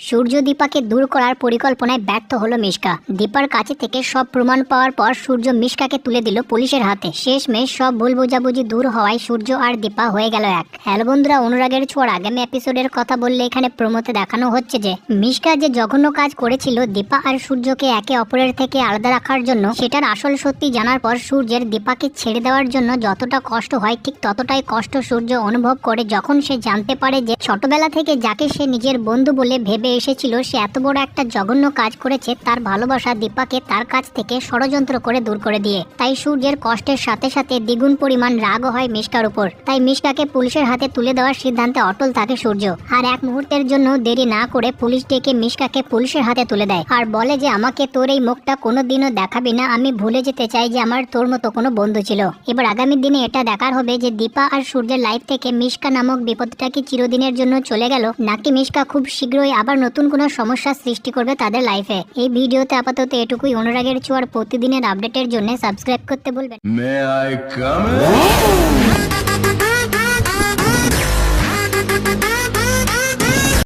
সূর্য দীপাকে দূর করার পরিকল্পনায় ব্যর্থ হলো মিশকা। দীপার কাছে থেকে সব প্রমাণ পাওয়ার পর সূর্য মিশকাকে তুলে দিল পুলিশের হাতে। শেষমেশ সব ভুল বোঝাবুঝি দূর হওয়ায় সূর্য আর দীপা হয়ে গেল এক। হ্যালো বন্ধুরা, অনুরাগের ছোঁয়ার আগামী এপিসোডের কথা বললে এখানে প্রমোতে দেখানো হচ্ছে যে মিশকা যে জঘন্য কাজ করেছিল দীপা আর সূর্যকে একে অপরের থেকে আলাদা রাখার জন্য, সেটার আসল সত্যি জানার পর সূর্যের দীপাকে ছেড়ে দেওয়ার জন্য যতটা কষ্ট হয় ঠিক ততটাই কষ্ট সূর্য অনুভব করে যখন সে জানতে পারে যে ছোটবেলা থেকে যাকে সে নিজের বন্ধু বলে ভেবে এসেছিল সে এত বড় একটা জঘন্য কাজ করেছে। তার ভালোবাসা দীপাকে তার কাছ থেকে ষড়যন্ত্র করে দূর করে দিয়ে। তাই সূর্যের কষ্টের সাথে সাথে দ্বিগুণ পরিমাণ রাগও হয় মিশকার উপর। তাই মিশকাকে পুলিশের হাতে তুলে দেওয়ার সিদ্ধান্তে অটল থাকে সূর্য। আর এক মুহূর্তের জন্য দেরি না করে পুলিশ ডেকে মিশকাকে পুলিশের হাতে তুলে দেয় আর বলে যে আমাকে তোর এই মুখটা কোনোদিনও দেখাবি না, আমি ভুলে যেতে চাই যে আমার তোর মতো কোনো বন্ধু ছিল। এবার আগামী দিনে এটা দেখার হবে যে দীপা আর সূর্যের লাইফ থেকে মিশকা নামক বিপদটা কি চিরদিনের জন্য চলে গেল, নাকি মিশকা খুব শীঘ্রই আবার নতুন কোনো সমস্যার সৃষ্টি করবে তাদের লাইফে। এই ভিডিওতে আপাতত এটুকুই। অনুরাগের ছোঁয়ার প্রতিদিনের আপডেটের জন্য সাবস্ক্রাইব করতে বলবেন। May I come in?